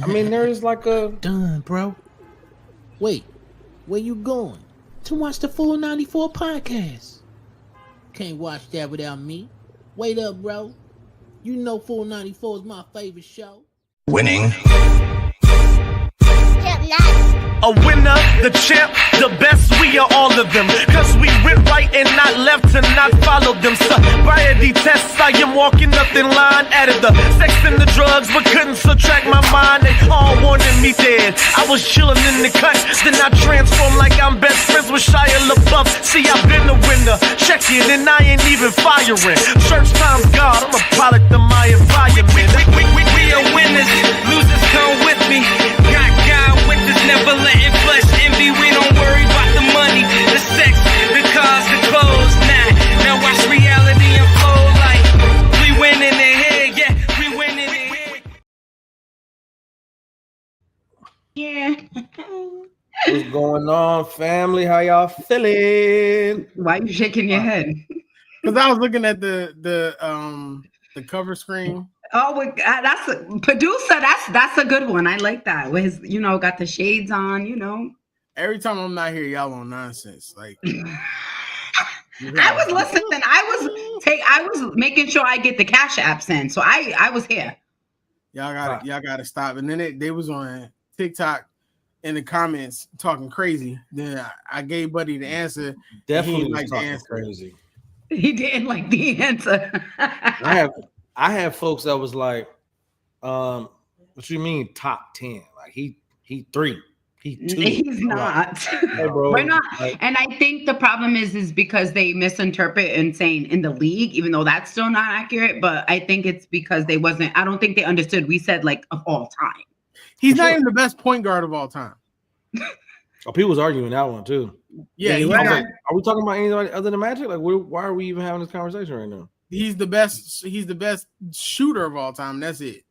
I mean, there's like a done, bro. Wait, where you going? To watch the full 94 podcast. Can't watch that without me. Wait up, bro. You know Full 94 is my favorite show. Winning. A winner, the champ, the best, we are all of them. Cause we went right and not left to not follow them. Sobriety tests, I am walking up in line. Added the sex and the drugs, but couldn't subtract my mind. They all wanted me dead. I was chilling in the cut, then I transformed like I'm best friends with Shia LaBeouf. See, I've been a winner, check it, and I ain't even firing. Church time's God, I'm a product of my environment. We are winners, losers come with me. Got God with us, never letting flesh envy. We don't worry about the money, the sex, the cars, the clothes. Now watch reality unfold like we winning it here, yeah, we winning it here. Yeah. What's going on, family? How y'all feeling? Why are you shaking your head? Because I was looking at the cover screen. Oh, that's a producer. That's a good one. I like that. With his, got the shades on. Every time I'm not here, y'all on nonsense. Like I was listening. I was making sure I get the Cash Apps in. So I was here. Y'all gotta stop. And then they was on TikTok in the comments talking crazy. Then I gave Buddy the answer. Definitely like the talking answer. crazy. He didn't like the answer. I have folks that was like, what you mean top 10? Like he 3. He 2. He's not. Hey, bro. We're not. Like, And I think the problem is because they misinterpret and saying in the league, even though that's still not accurate. But I think it's because I don't think they understood. We said like of all time. He's not even the best point guard of all time. oh, people was arguing that one too. Yeah, I was like, are we talking about anybody other than Magic? Like, why are we even having this conversation right now? he's the best shooter of all time. That's it.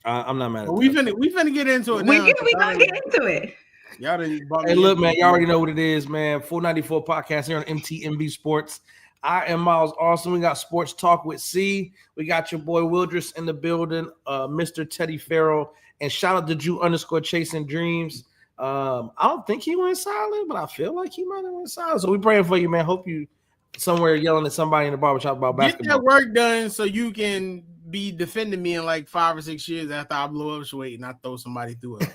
I'm not mad at that. We finna get into it. We now. gonna get into it. Y'all didn't bought Hey, me look, in. man, y'all already know what it is, man. Full 94 podcast here on MTMB Sports. I am Miles Austin. We got Sports Talk with C. We got your boy Wildress in the building, Mr. Teddy Farrell, and shout out to Jew_Chasing Dreams. I don't think he went silent, but I feel like he might have went silent. So we praying for you, man. Hope you somewhere yelling at somebody in the barbershop about basketball. Get that work done so you can be defending me in like 5 or 6 years after I blow up Schwade and I throw somebody through it.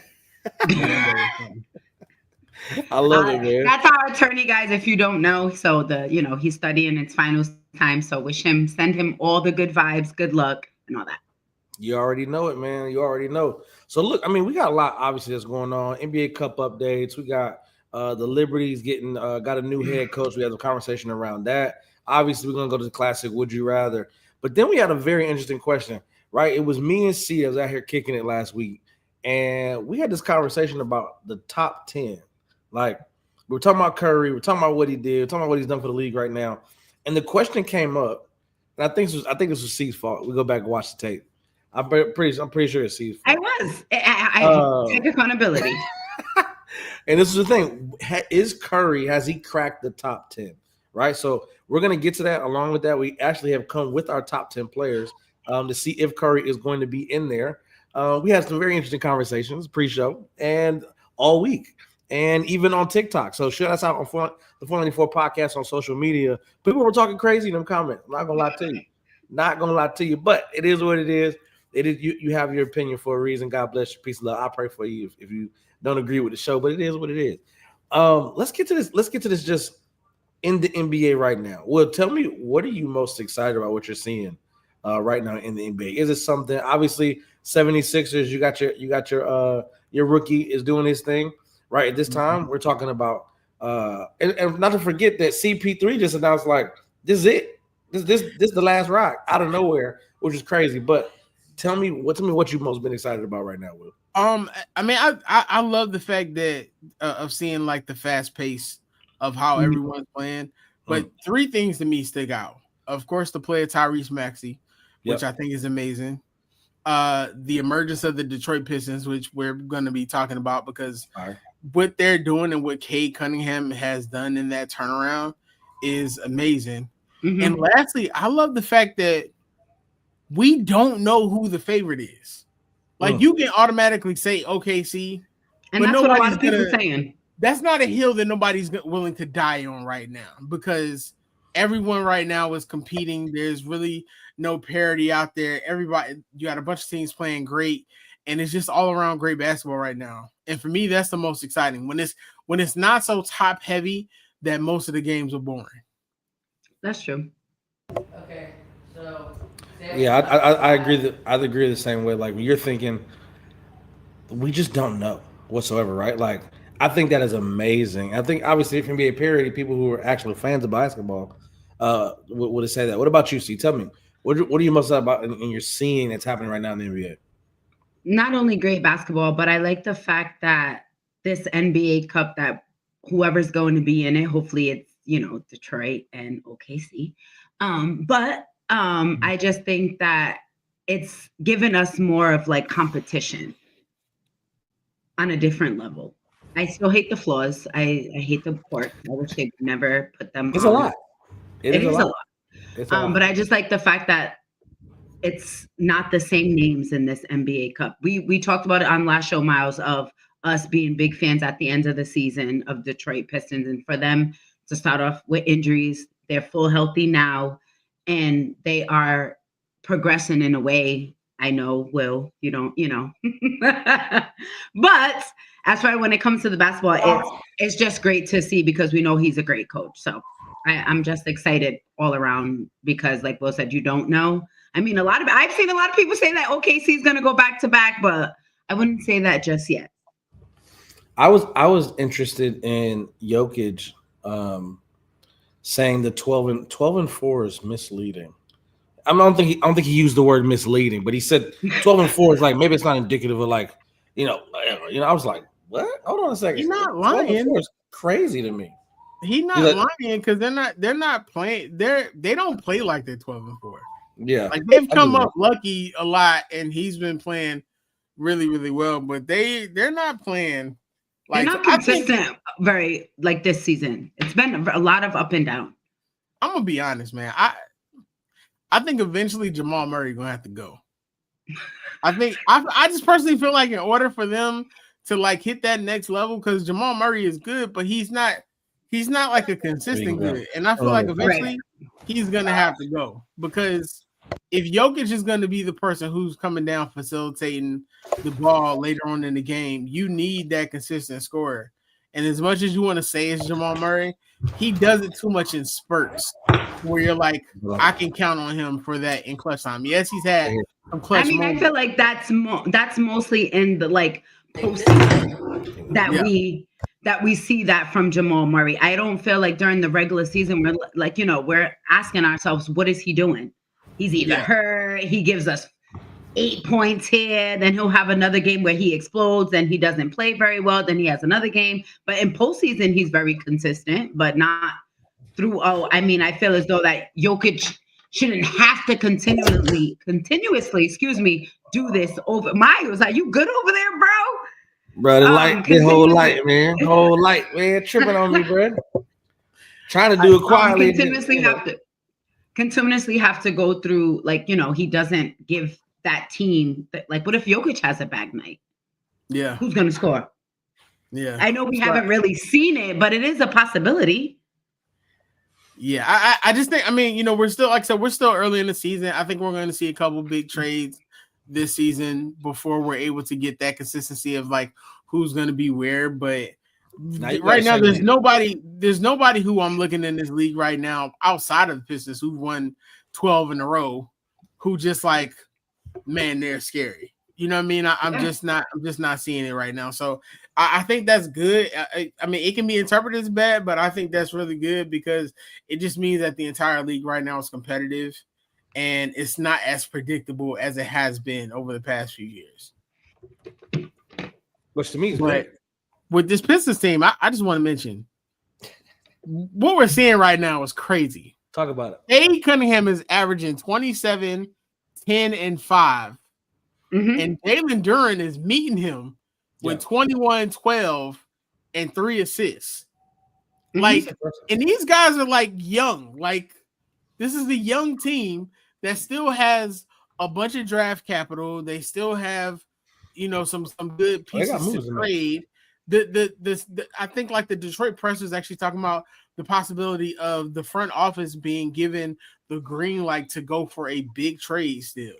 I love it, man. That's our attorney, guys, if you don't know. So he's studying its final time. So send him all the good vibes, good luck, and all that. You already know it, man. You already know. So look, I mean, we got a lot obviously that's going on. NBA Cup updates. We got the Liberties getting got a new head coach. We had a conversation around that. Obviously, we're gonna go to the classic Would You Rather. But then we had a very interesting question, right? It was me and C that was out here kicking it last week, and we had this conversation about the top 10. Like, we were talking about Curry, we were talking about what he did, we're talking about what he's done for the league right now. And the question came up, and I think this was C's fault. We go back and watch the tape. I'm pretty sure it's C's fault. I take accountability. And this is the thing: has he cracked the top 10? Right. So we're gonna get to that. Along with that, we actually have come with our top 10 players to see if Curry is going to be in there. We had some very interesting conversations pre-show and all week, and even on TikTok. So shout us out on the 494 podcast on social media. People were talking crazy in them comments. I'm not gonna lie to you, but it is what it is. It is you have your opinion for a reason. God bless you. Peace and love. I pray for you if you don't agree with the show, but it is what it is. Let's get to this just in the NBA right now. Well, tell me, what are you most excited about what you're seeing right now in the NBA? Is it something, obviously 76ers, you got your rookie is doing his thing right at this time. We're talking about and not to forget that CP3 just announced like this is it. This is the last rock out of nowhere, which is crazy. But tell me what you've most been excited about right now, Will. I mean, I love the fact that of seeing like the fast pace of how everyone's playing. But 3 things to me stick out. Of course, the play of Tyrese Maxey, which I think is amazing. The emergence of the Detroit Pistons, which we're going to be talking about because what they're doing and what Cade Cunningham has done in that turnaround is amazing. Mm-hmm. And lastly, I love the fact that we don't know who the favorite is. Like you can automatically say OKC, and but that's what a lot nobody's of people gonna. saying. That's not a hill that nobody's willing to die on right now because everyone right now is competing. There's really no parity out there. Everybody, you got a bunch of teams playing great, and it's just all around great basketball right now. And for me, that's the most exciting when it's not so top heavy that most of the games are boring. That's true. Okay, so Yeah, I agree that I agree the same way. Like when you're thinking, we just don't know whatsoever, right? Like I think that is amazing. I think obviously it can be a parody. People who are actually fans of basketball would say that. What about you, C? Tell me, what are you most about in your seeing that's happening right now in the NBA? Not only great basketball, but I like the fact that this NBA Cup, that whoever's going to be in it, hopefully it's, Detroit and OKC. But I just think that it's given us more of like competition on a different level. I still hate the flaws. I hate the courts. I wish they would never put them It's on. a lot. It is a lot. It's a lot. But I just like the fact that it's not the same names in this NBA Cup. We talked about it on last show, Miles, of us being big fans at the end of the season of Detroit Pistons, and for them to start off with injuries, they're full healthy now, and they are progressing in a way. I know, Will, you don't, but as far when it comes to the basketball, it's just great to see because we know he's a great coach. So I'm just excited all around because, like Will said, you don't know. I mean, I've seen a lot of people say that OKC is going to go back to back, but I wouldn't say that just yet. I was interested in Jokic saying the 12 and 4 is misleading. I don't think he used the word misleading, but he said 12 and 4 is like maybe it's not indicative of like I was like, what? Hold on a second. He's not lying. 12 and 4 is crazy to me. He's not lying because they're not playing. They don't play like they're 12 and 4. Yeah, like they've come up lucky a lot, and he's been playing really, really well. But they're not playing. Like, they're not consistent. Very like this season. It's been a lot of up and down. I'm gonna be honest, man. I think eventually Jamal Murray gonna have to go. I think I just personally feel like in order for them to like hit that next level, because Jamal Murray is good, but he's not like a consistent good. And I feel like eventually he's gonna have to go because if Jokic is going to be the person who's coming down facilitating the ball later on in the game, you need that consistent scorer. And as much as you want to say it's Jamal Murray, he does it too much in spurts where you're like, I can count on him for that in clutch time. Yes, he's had some clutch moments. I feel like that's mostly in the like postseason that we see that from Jamal Murray. I don't feel like during the regular season we're like, we're asking ourselves, what is he doing? He's either hurt, he gives us 8 points here, then he'll have another game where he explodes, then he doesn't play very well, then he has another game. But in postseason, he's very consistent, but not through. I feel as though that Jokic shouldn't have to continuously, do this over. Miles, are you good over there, bro? Bro, the whole light, man. Tripping on me, bro. Trying to do it quietly. Continuously have to go through, like, he doesn't give that team like, what if Jokic has a bag night? Yeah. Who's going to score? Yeah. I know we haven't really seen it, but it is a possibility. Yeah. I just think, we're still, like I said, we're still early in the season. I think we're going to see a couple big trades this season before we're able to get that consistency of like who's going to be where. But right now, there's nobody who I'm looking in this league right now outside of the Pistons who won 12 in a row, who just like, man, they're scary. You know what I mean? I'm just not seeing it right now. So I think that's good. It can be interpreted as bad, but I think that's really good because it just means that the entire league right now is competitive and it's not as predictable as it has been over the past few years. Which to me is great. With this Pistons team, I just want to mention what we're seeing right now is crazy. Talk about it. A. Cunningham is averaging 27, 10, and 5. Mm-hmm. And Jalen Duren is meeting him with 21, 12, and 3 assists. Like, and these guys are like young. Like, this is a young team that still has a bunch of draft capital. They still have some good They got pieces to moves in there. trade. I think like the Detroit press was actually talking about the possibility of the front office being given the green light to go for a big trade still.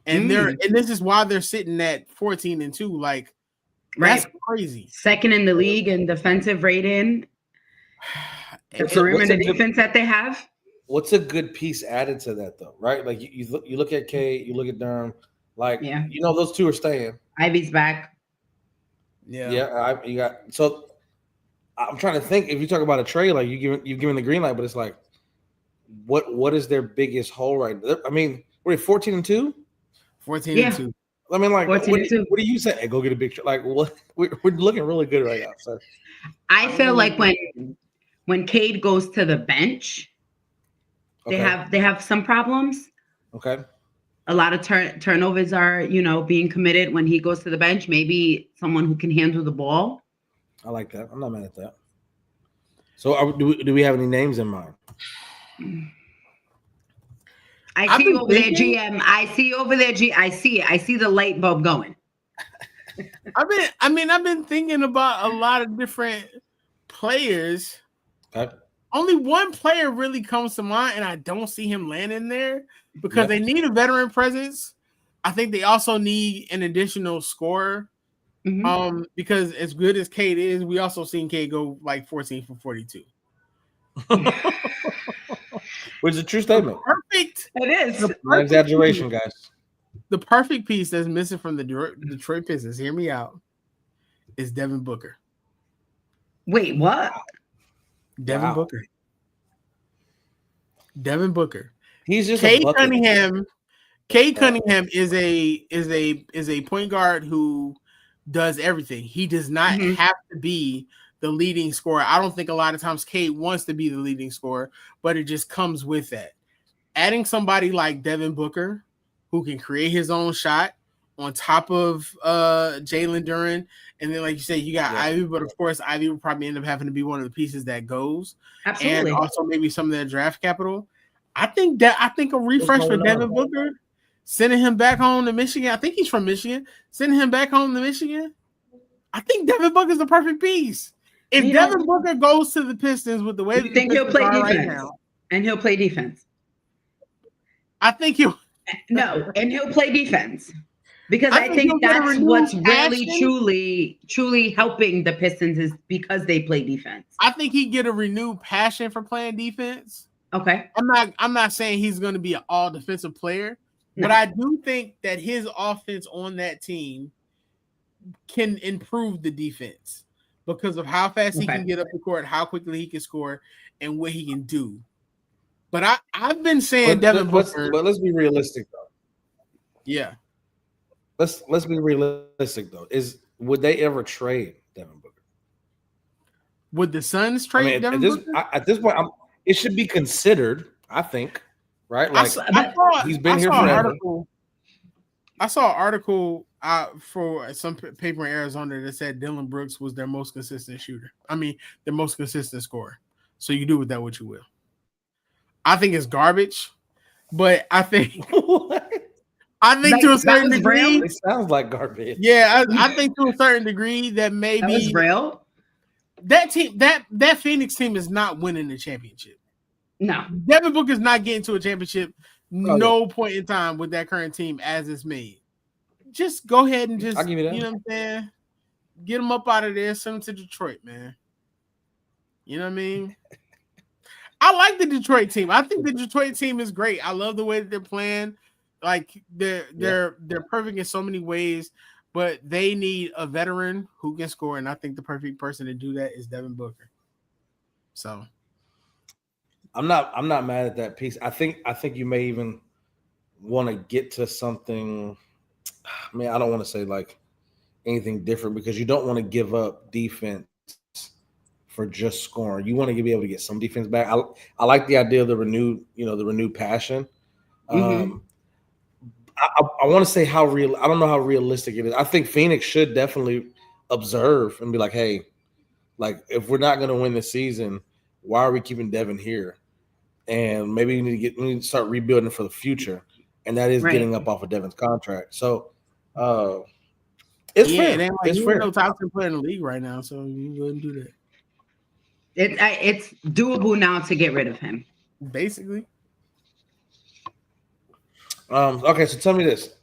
And this is why they're sitting at 14-2. Like, that's crazy. Second in the league in defensive rating. The perimeter defense that they have. What's a good piece added to that though, right? Like you look at Cade, you look at Durham, like those two are staying. Ivy's back. Yeah. You got so. I'm trying to think if you talk about a trade, like you've given the green light, but it's like, what is their biggest hole right now? I mean, we're at 14-2. 14-2. I mean, like, what do you say? Hey, go get a big trade. Like, what? We're looking really good right now. So, I feel like when Cade goes to the bench, they have some problems. Okay. A lot of turnovers are being committed when he goes to the bench. Maybe someone who can handle the ball. I like that. I'm not mad at that. So, do we have any names in mind? I see over there, GM. I see over there, I see it. I see the light bulb going. I've been thinking about a lot of different players. Okay. Only one player really comes to mind, and I don't see him landing there because they need a veteran presence. I think they also need an additional scorer. Mm-hmm. Because as good as Cade is, we also seen Cade go like 14 for 42. Which is a true statement. Perfect. It is. No exaggeration, guys. The perfect piece that's missing from the Detroit Pistons, hear me out, is Devin Booker. Wait, what? Devin Booker. Devin Booker. He's just Cade Cunningham. Cade Cunningham is a point guard who does everything. He does not have to be the leading scorer. I don't think a lot of times Cade wants to be the leading scorer, but it just comes with that. Adding somebody like Devin Booker, who can create his own shot on top of Jalen Duren, and then like you said, you got Ivy, but of course Ivy will probably end up having to be one of the pieces that goes. Absolutely. And also maybe some of their draft capital. I think a refresh for Devin Booker, sending him back home to Michigan. I think he's from Michigan. Sending him back home to Michigan. I think Devin Booker is the perfect piece. If Devin Booker goes to the Pistons with the way you think he'll play defense right now, and he'll play defense. I think he'll and he'll play defense because I think that's what's really truly helping the Pistons is because they play defense. I think he get a renewed passion for playing defense. Okay, I'm not saying he's going to be an all defensive player, but I do think that his offense on that team can improve the defense because of how fast he can get up the court, how quickly he can score, and what he can do. But I've been saying Devin Booker. But let's be realistic though. Yeah. Let's be realistic though. Would they ever trade Devin Booker? Would the Suns trade Devin Booker? At this point, it should be considered. I think, right? Like he's been here forever. I saw an article for some paper in Arizona that said Dylan Brooks was their most consistent shooter. I mean, their most consistent scorer. So you do with that what you will. I think it's garbage, but I think to a certain degree, it sounds like garbage. Yeah, I think to a certain degree that maybe that was real. That team, that Phoenix team is not winning the championship. No, Devin Booker's not getting to a championship. Point in time with that current team as it's made. Just go ahead and just, you know what I'm saying? Get them up out of there, send them to Detroit, man. You know what I mean? I like the Detroit team. I think the Detroit team is great. I love the way that they're playing. Like they're perfect in so many ways, but they need a veteran who can score, and I think the perfect person to do that is Devin Booker. So I'm not mad at that piece. I think you may even want to get to something. I mean, I don't want to say like anything different because you don't want to give up defense for just scoring. You want to be able to get some defense back. I like the idea of the renewed passion. I want to say I don't know how realistic it is. I think Phoenix should definitely observe and be like, hey, like if we're not going to win this season, why are we keeping Devin here? And maybe we need to start rebuilding for the future. And that is getting up off of Devin's contract. So It's It fair. ain't like It's he's fair. no top 10 player in the league right now, so you wouldn't do that. It's doable now to get rid of him. Basically, Okay, so tell me this.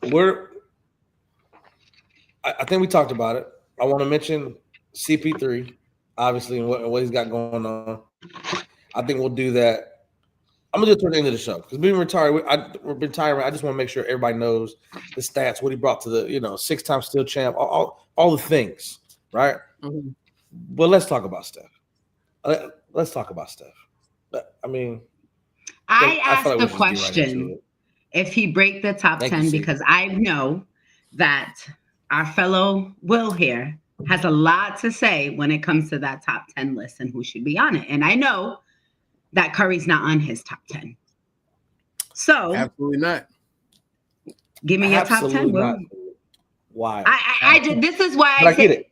I think we talked about it. I want to mention CP3, obviously, and what he's got going on. I think we'll do that. I'm gonna do it toward the end of the show because being retired, we're retiring. I just want to make sure everybody knows the stats, what he brought to the 6-time steel champ, all the things, right? Mhm. But let's talk about Steph. Let's talk about Steph. I mean, I I feel asked like we the should get right into question it. if he break the top Thank you, 10 C. because I know that our fellow Will here has a lot to say when it comes to that top 10 list and who should be on it. And I know that Curry's not on his top 10. So absolutely not. give me your top 10, Absolutely Will. not. Why? This is why But I get it.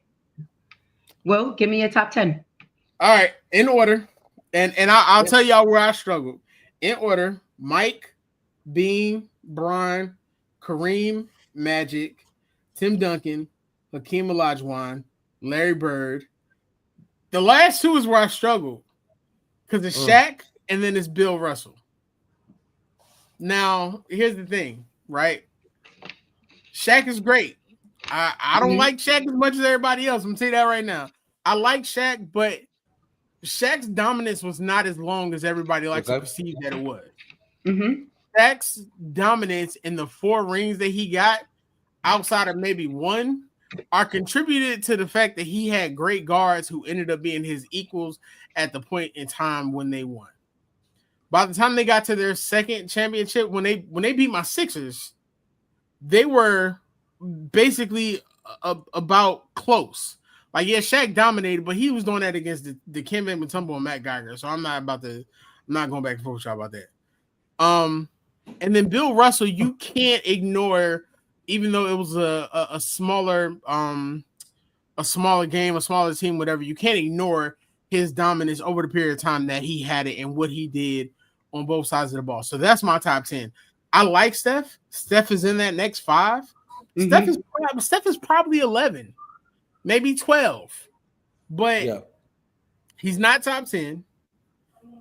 Will, give me your top 10. All right, in order, and I'll tell y'all where I struggled. In order: Mike, Bean, Brian, Kareem, Magic, Tim Duncan, Hakeem Olajuwon, Larry Bird. The last two is where I struggled because it's Shaq and then it's Bill Russell. Now, here's the thing, right? Shaq is great. I don't like Shaq as much as everybody else. I'm gonna tell you that right now. I like Shaq, but Shaq's dominance was not as long as everybody likes to perceive that it was. Mm-hmm. Shaq's dominance in the 4 rings that he got, outside of maybe one, are contributed to the fact that he had great guards who ended up being his equals at the point in time when they won. By the time they got to their second championship, when they beat my Sixers, they were basically about close. Like, yeah, Shaq dominated, but he was doing that against the Kemba Mutombo and Matt Geiger. So I'm not going back and forth with y'all about that. And then Bill Russell, you can't ignore, even though it was a smaller game, a smaller team, whatever, you can't ignore his dominance over the period of time that he had it and what he did on both sides of the ball. So that's my top 10. I like Steph. Steph is in that next 5. Mm-hmm. Steph is probably 11, maybe 12, but he's not top 10.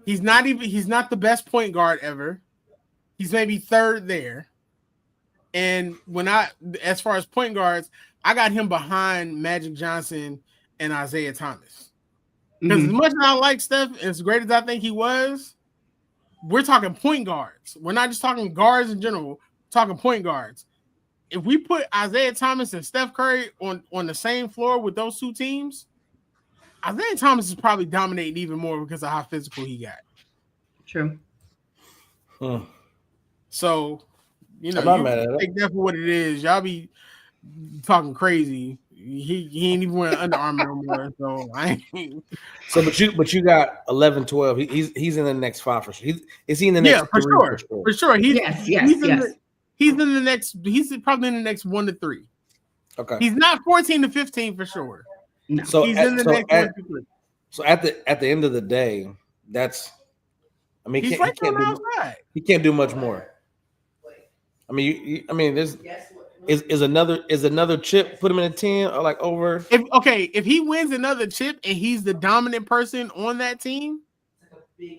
He's not the best point guard ever. He's maybe 3rd there. And as far as point guards, I got him behind Magic Johnson and Isaiah Thomas. Because as much as I like Steph, as great as I think he was, we're talking point guards. We're not just talking guards in general. We're talking point guards. If we put Isaiah Thomas and Steph Curry on the same floor with those two teams, Isaiah Thomas is probably dominating even more because of how physical he got. True. So, you I'm not mad at take that for what it is. Y'all be talking crazy. He ain't even wearing Under Armour no more. So I ain't. So, but you got 11, 12. He's in the next 5 for sure. Is he in the next 3 for sure? Yes. He's in the next. He's probably in the next 1 to 3. Okay. He's not 14 to 15 for sure. No. So he's in the next 1 to 3. So at the end of the day, that's. I mean, he can't do much more. I mean, there's is another chip put him in a 10 or like over. If he wins another chip and he's the dominant person on that team,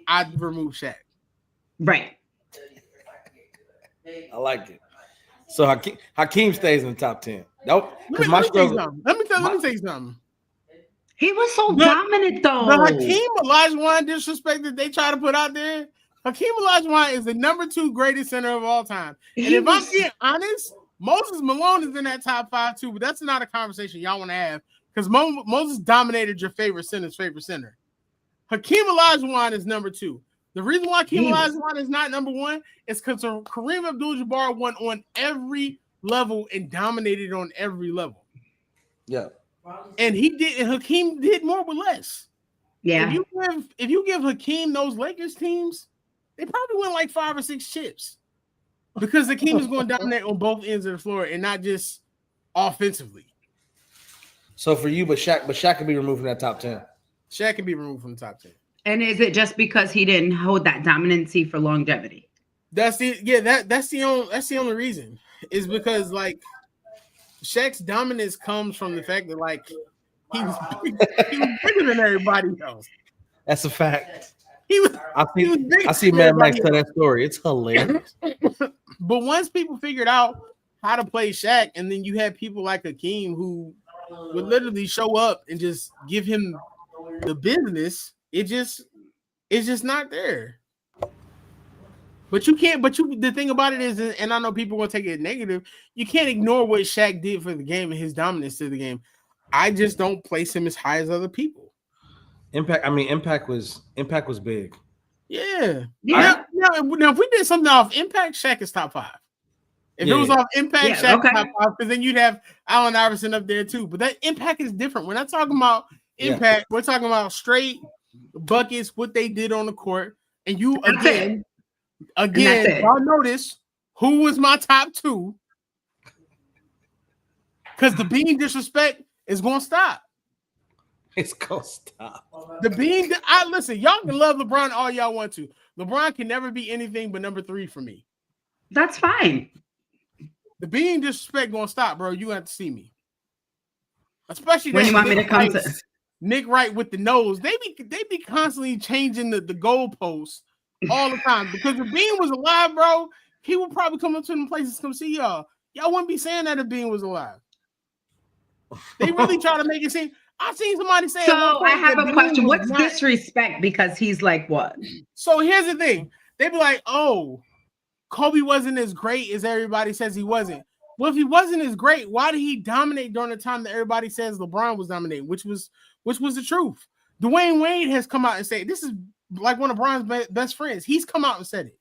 I'd remove Shaq. Right. I like it. So Hakeem stays in the top 10. Nope. Let me tell you something. He was so dominant, though. The Hakeem Olajuwon disrespect that they try to put out there. Hakeem Olajuwon is the number 2 greatest center of all time. And if I'm being honest, Moses Malone is in that top 5 too, but that's not a conversation y'all want to have because Moses dominated your favorite center's favorite center. Hakeem Olajuwon is number 2. The reason why Hakeem Olajuwon is not number 1 is because Kareem Abdul-Jabbar won on every level and dominated on every level. Yeah. And Hakeem did more with less. Yeah. If you give Hakeem those Lakers teams, they probably win like 5 or 6 chips because Hakeem is going to dominate on both ends of the floor and not just offensively. So for you, but Shaq can be removed from that top 10. Shaq can be removed from the top 10. And is it just because he didn't hold that dominancy for longevity? That's the only reason. Is because like Shaq's dominance comes from the fact that like he was bigger than everybody else. That's a fact. He was I see Mad Max tell that story. It's hilarious. But once people figured out how to play Shaq, and then you had people like Hakeem who would literally show up and just give him the business, it's just not there. But you can't. The thing about it is, and I know people will take it negative. You can't ignore what Shaq did for the game and his dominance to the game. I just don't place him as high as other people. Impact was big. Yeah. Now, if we did something off Impact, Shaq is top 5. If it was off Impact, Shaq is top 5, because then you'd have Allen Iverson up there too. But that Impact is different. We're not talking about Impact. We're talking about straight buckets, what they did on the court. And you again, y'all notice who was my top 2? Because the being disrespect is going to stop. It's gonna stop. Listen, y'all can love LeBron all y'all want to. LeBron can never be anything but number 3 for me. That's fine. The being disrespect gonna stop, bro. You have to see me. Especially when you want me to come to Nick Wright with the nose. They be constantly changing the goalposts all the time. Because if Bean was alive, bro, he would probably come up to them places to come see y'all. Y'all wouldn't be saying that if Bean was alive. They really try to make it seem. I've seen somebody say. So I have a question. What's disrespect? Because he's like what? So here's the thing. They be like, "Oh, Kobe wasn't as great as everybody says he wasn't." Well, if he wasn't as great, why did he dominate during the time that everybody says LeBron was dominating? Which was the truth. Dwayne Wade has come out and said this is like one of Bron's best friends. He's come out and said it.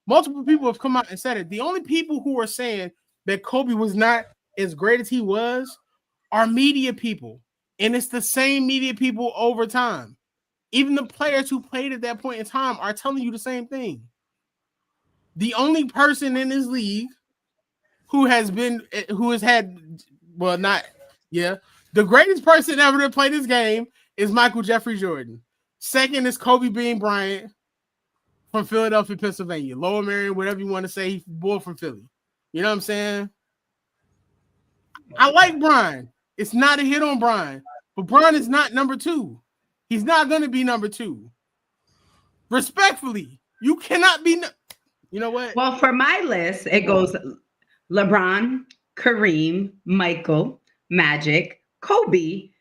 Multiple people have come out and said it. The only people who are saying that Kobe was not as great as he was are media people. And it's the same media people over time. Even the players who played at that point in time are telling you the same thing. The only person in this league the greatest person ever to play this game is Michael Jeffrey Jordan. Second is Kobe Bean Bryant from Philadelphia, Pennsylvania. Lower Merion, whatever you want to say, he's born from Philly. You know what I'm saying? I like Brian. It's not a hit on Brian, but Brian is not number 2. He's not going to be number 2. Respectfully, you cannot be. You know what? Well, for my list, it goes LeBron, Kareem, Michael, Magic, Kobe.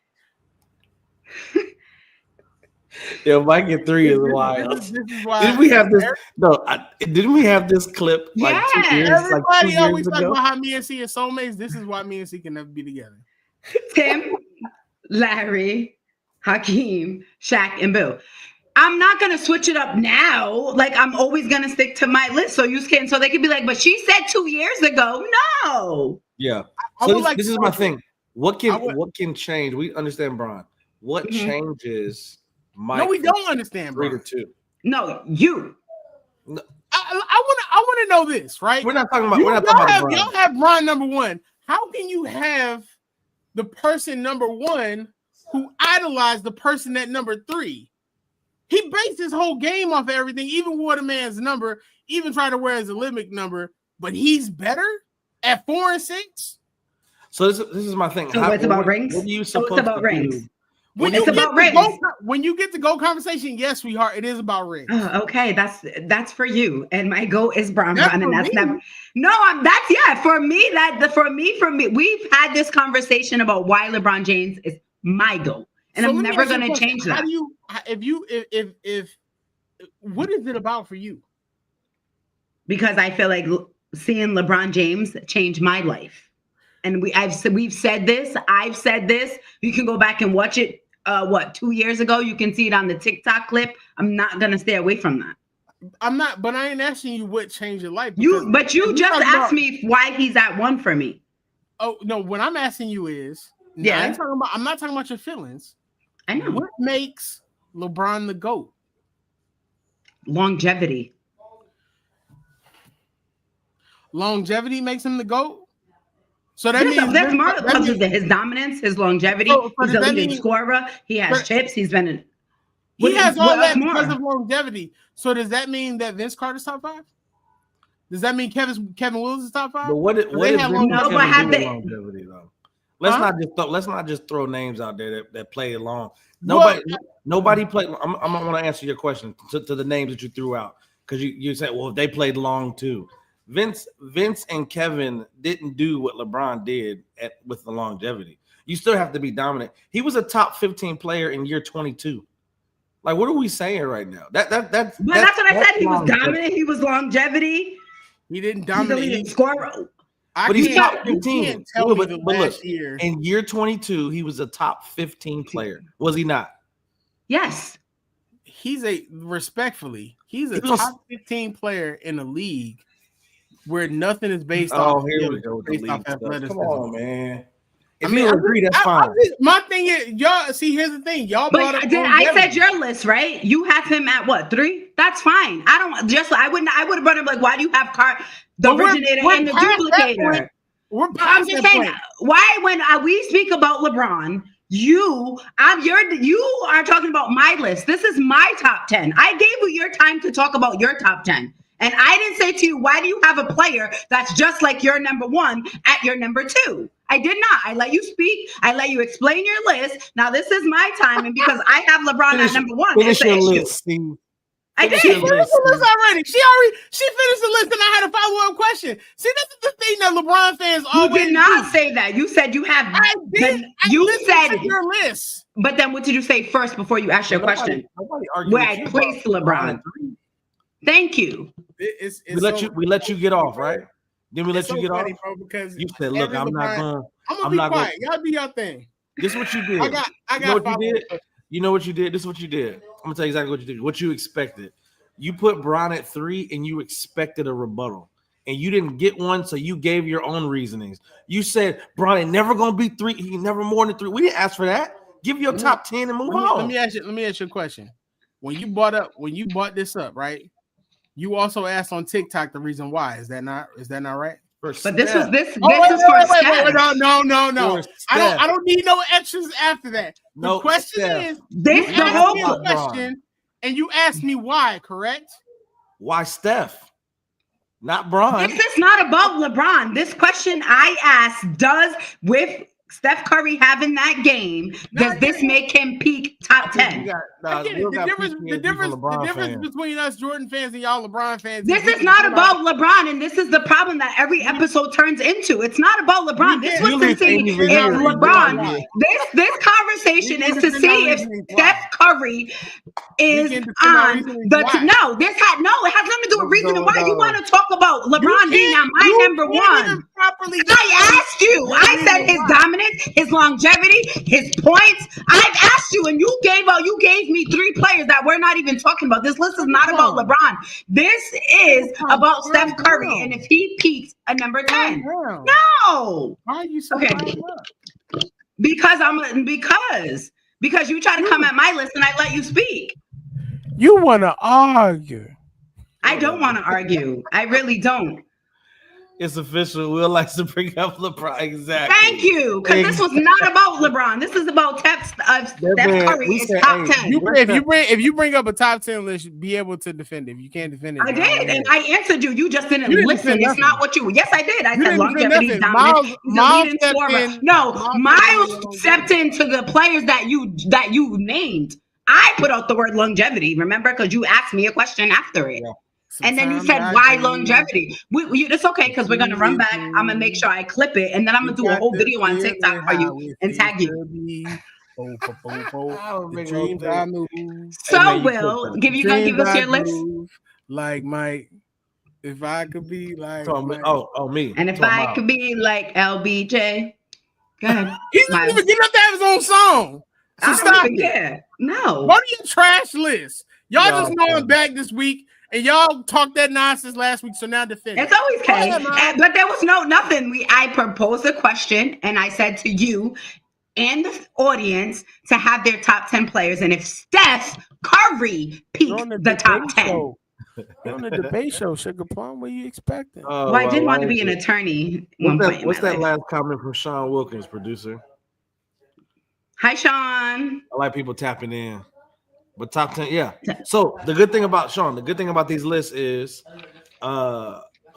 Yeah, Mike at 3 is wild. Didn't we have this? No, didn't we have this clip? Yeah, like 2 years, everybody like always talk about how me and C are soulmates. This is why me and C can never be together. Tim, Larry, Hakeem, Shaq, and Bill. I'm not gonna switch it up now. Like I'm always gonna stick to my list, so you can. So they can be like, "But she said 2 years ago." No. Yeah. So this is my thing. What can change? We understand Bron. What changes? Mike, no, we don't understand. 3 to 2. No, you. No. I want to know this, right? We're not talking about. Y'all have Bron number 1. How can you have the person number 1 who idolized the person at number 3? He based his whole game off of everything, even wore the man's number, even tried to wear his Olympic number, but he's better at 4 and 6. So this is my thing. So it's about rings. What are you supposed to do? When you get to go conversation, yes, sweetheart, it is about rings. Okay, that's for you, and my goal is Bron, and that's never. No, for me. For me, we've had this conversation about why LeBron James is my goal, and so I'm never going to change that. How do you? If what is it about for you? Because I feel like seeing LeBron James change my life, and we've said this. I've said this. You can go back and watch it. 2 years ago? You can see it on the TikTok clip. I'm not gonna stay away from that. I'm not, but I ain't asking you what changed your life. You just asked me why he's at 1 for me. Oh no, what I'm asking you is, I'm not talking about your feelings. I know. What makes LeBron the GOAT? Longevity. Longevity makes him the GOAT? So that means that's more because of his dominance, his longevity. He's a leading scorer. He has chips. He has all that because of longevity. So does that mean that Vince Carter's top 5? Does that mean Kevin Willis is top 5? But what if They have Vince longevity. and Kevin had do the- longevity though? Let's not just throw names out there that play long. Well, Nobody played. I'm want to answer your question to the names that you threw out because you said, well, they played long too. Vince and Kevin didn't do what LeBron did with the longevity. You still have to be dominant. He was a top 15 player in year 22. Like, what are we saying right now? That's But that's what I said. He was longevity. dominant. He was longevity. he didn't He's the dominate. leading scorer. But he's top You 15. can't tell me But the look, last year. in year 22, he was a top 15 player. Was he not? Yes. He's a He was- top 15 player in the league where nothing is based Oh, off. here we go with the based league off stuff. athleticism. Come on, man. If I mean, you agree, that's fine. My thing is, y'all see. Here's the thing, y'all brought But up. I said longevity. your list, right? You have him at what, 3? That's fine. I would have brought him like, why do you have the But we're originator and the past that duplicator? point. We're I'm past just that saying, point. why when we speak about LeBron, you are talking about my list. This is my top 10. I gave you your time to talk about your top 10. And I didn't say to you, why do you have a player that's just like your number 1 at your number 2? I did not. I let you speak. I let you explain your list. Now this is my time. And because I have LeBron at number 1, Finish it's an your issue. list, Steve. I Finish did. your list. She finished already. She finished the list, and I had a follow-up question. See, this is the thing that LeBron fans You always did not do. say that. You said you have. I did. You listened said to your list. But then what did you say first before you asked your question? Nobody argued Where with I you placed about LeBron. 3. Thank you. It's We let you get off, right? Then we let it's you so get funny, off. bro, because You said, "Look, I'm not going. I'm gonna I'm be not quiet. Y'all do your thing. This is what you did. I got You know what you follow-up did? questions. You know what you did? This is what you did. I'm gonna tell you exactly what you did. What you expected. You put Bron at 3, and you expected a rebuttal, and you didn't get one, so you gave your own reasonings. You said Bron ain't never gonna be 3. He never more than 3. We didn't ask for that. Give your top 10 and move on. Let me ask you a question. When you brought this up, right? You also asked on TikTok the reason why. Is that not right? But this is Wait, for Steph. no. I don't need no extras after that. The No, question Steph. is, This you the asked whole me a question, and you asked me why, correct? Why Steph? Not Bron. This is not about LeBron. This question I asked does with Steph Curry having that game, does this make him peak top 10? I get it. The difference between us Jordan fans and y'all LeBron fans. This is not about LeBron, and this is the problem that every episode turns into. It's not about LeBron. This was to see if LeBron. This conversation is to see if Steph Curry is on the. No, it has nothing to do with reasoning why you want to talk about LeBron being on my number 1. I asked you. I said his dominance, his longevity, his points. I've asked you, and you gave me 3 players that we're not even talking about. This list is not about LeBron. This is about Steph Curry, and if he peaks a number 10. No. Why are you so Because you try to come at my list and I let you speak. You want to argue? I don't want to argue. I really don't. It's official. Will likes to bring up LeBron. Exactly. Thank you. Because this was not about LeBron. This is about Steph Curry. It's top 10. If you bring up a top 10 list, be able to defend it. If you can't defend it, I did, and I answered you. You just didn't listen. It's not what you. Yes, I did. I said longevity is dominant. He's a leading scorer. No, Miles stepped into the players that you named. I put out the word longevity. Remember, because you asked me a question after it. Yeah. And then you said, why longevity? It's okay because we're going to run back. I'm going to make sure I clip it. And then I'm going to do a whole video on TikTok for you and tag you. So, Will, you going to give us your list? Like Mike, if I could be like. Me. And if I could be like LBJ. Go ahead. He didn't even get up to have his own song. So stop it. Yeah. No. Go to your trash list. Y'all just know I'm back this week. And y'all talked that nonsense last week, so now defend it. It's always okay. But there was nothing. I proposed a question, and I said to you and the audience to have their top 10 players. And if Steph Curry peaks the top 10. On the debate show, Sugar Plum, what are you expecting? Well, I did want to be an attorney. What's that last comment from Sean Wilkins, producer? Hi, Sean. I like people tapping in. But top 10, yeah. So the good thing about Sean, the good thing about these lists is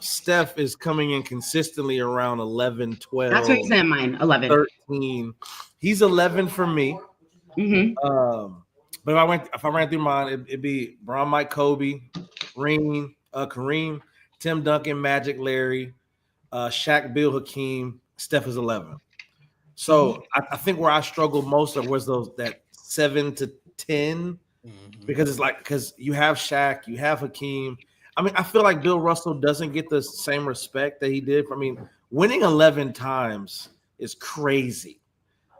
Steph is coming in consistently around 11, 12. That's where he's at mine, 11. 13. He's 11 for me. Mm-hmm. But if I ran through mine, it'd be Bron, Mike, Kobe, Kareem, Tim Duncan, Magic, Larry, Shaq, Bill, Hakeem. Steph is 11. So I think where I struggled most of was that 7 to 10, because it's like, because you have Shaq, you have Hakeem. I mean, I feel like Bill Russell doesn't get the same respect that he did. I mean, winning 11 times is crazy.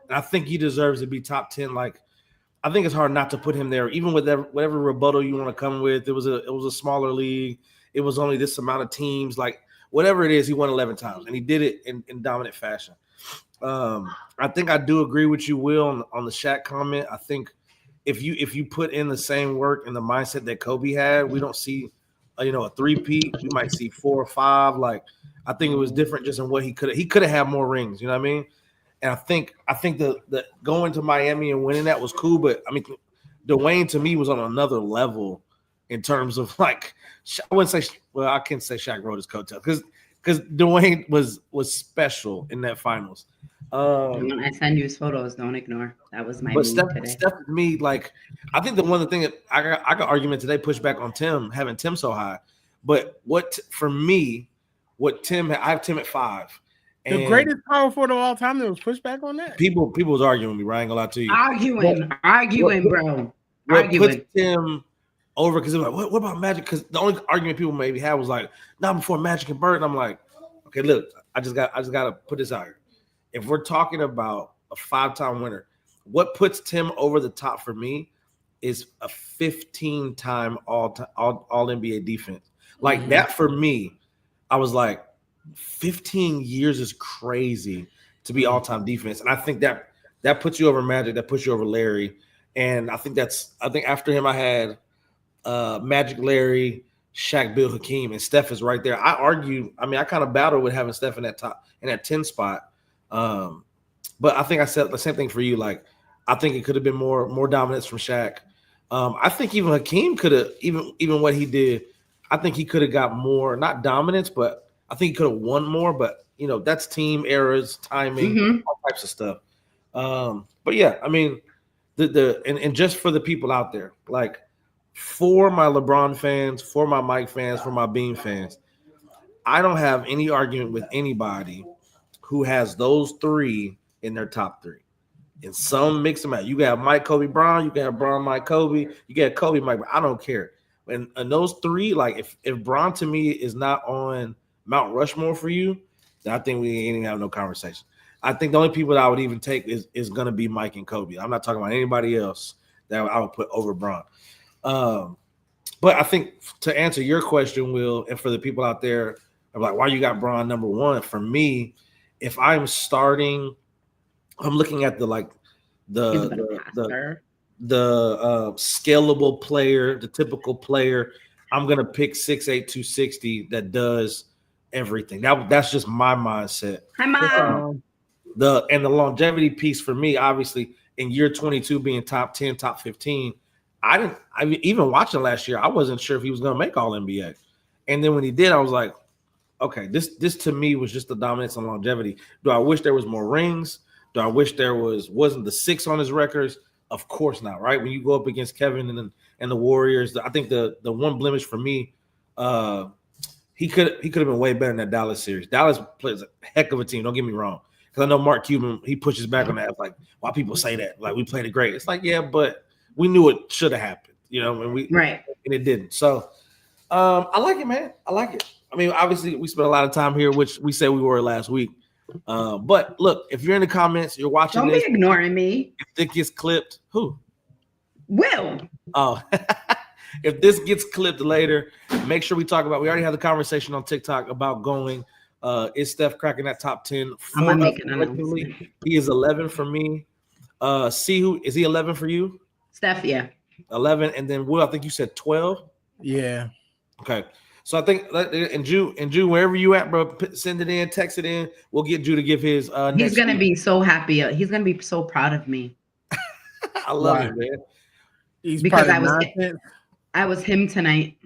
And I think he deserves to be top 10. Like, I think it's hard not to put him there, even with whatever rebuttal you want to come with. It was a smaller league. It was only this amount of teams. Like, whatever it is, he won 11 times, and he did it in dominant fashion. I think I do agree with you, Will, on the Shaq comment. I think if you put in the same work and the mindset that Kobe had, we don't see a three-peat. We might see 4 or 5. Like, I think it was different just in what he could have had more rings. You know what I mean? And I think the going to Miami and winning that was cool, but I mean, Dwayne to me was on another level in terms of, like, I wouldn't say, well, I can't say Shaq rode his coattail because Dwayne was special in that finals. When I send you photos, don't ignore. That was my But move today. Steph to me, like, I think one of the things that I got argument today push back on Tim, having Tim so high. But for me, I have Tim at 5. The greatest power forward of all time, there was pushback on that. People was arguing with me, right? I ain't gonna lie to you. Arguing, bro. Puts Tim over because they're like, what about Magic? Because the only argument people maybe had was like, not before Magic and Bird. And I'm like, okay, look, I just got to put this out here. If we're talking about a 5-time winner, what puts Tim over the top for me is a 15-time all NBA defense. Like that for me, I was like, 15 years is crazy to be all-time defense. And I think that puts you over Magic, that puts you over Larry. And I think after him I had Magic, Larry, Shaq, Bill, Hakeem, and Steph is right there. I kind of battled with having Steph in that 10 spot. But I think I said the same thing for you. Like, I think it could have been more dominance from Shaq. I think even Hakeem could have, even what he did, I think he could have got more, not dominance, but I think he could have won more. But that's team errors, timing, all types of stuff. But yeah, I mean, and just for the people out there, like, for my LeBron fans, for my Mike fans, for my Bean fans, I don't have any argument with anybody who has those 3 in their top 3. And some mix them out. You got Mike, Kobe, Bron. You got Bron, Mike, Kobe. You got Kobe, Mike. I don't care. And those 3, like, if Bron to me is not on Mount Rushmore for you, then I think we ain't even have no conversation. I think the only people that I would even take is going to be Mike and Kobe. I'm not talking about anybody else that I would put over Bron. But I think to answer your question, Will, and for the people out there, I'm like, why you got Bron number 1? For me, if I'm starting, I'm looking at the scalable player, the typical player. I'm gonna pick 6'8", 260 that does everything. That's just my mindset. Hi, Mom. The longevity piece for me, obviously, in year 22 being top 10, top 15. Even watching last year, I wasn't sure if he was going to make All NBA. And then when he did, I was like, okay, this to me was just the dominance and longevity. Do I wish there was more rings? Do I wish there wasn't the 6 on his records? Of course not, right? When you go up against Kevin and the Warriors, I think the one blemish for me, he could have been way better in that Dallas series. Dallas plays a heck of a team, don't get me wrong. Because I know Mark Cuban, he pushes back on that. Like, why people say that? Like, we played it great. It's like, yeah, but we knew it should have happened, and it didn't. So I like it, man. I like it. I mean, obviously, we spent a lot of time here, which we said we were last week. But look, if you're in the comments, you're watching. Don't be ignoring me. If it gets clipped, who? Will. Oh, if this gets clipped later, make sure we talk about. We already had the conversation on TikTok about going. Is Steph cracking that top 10? I'm not making an announcement. He is 11 for me. Who is he 11 for you? Steph, yeah. 11, and then Will, I think you said 12. Yeah. Okay. So I think, and Jew, wherever you at, bro, send it in, text it in. We'll get Jew to give his. He's gonna be so happy. He's gonna be so proud of me. I love it, man. He's because I was him tonight.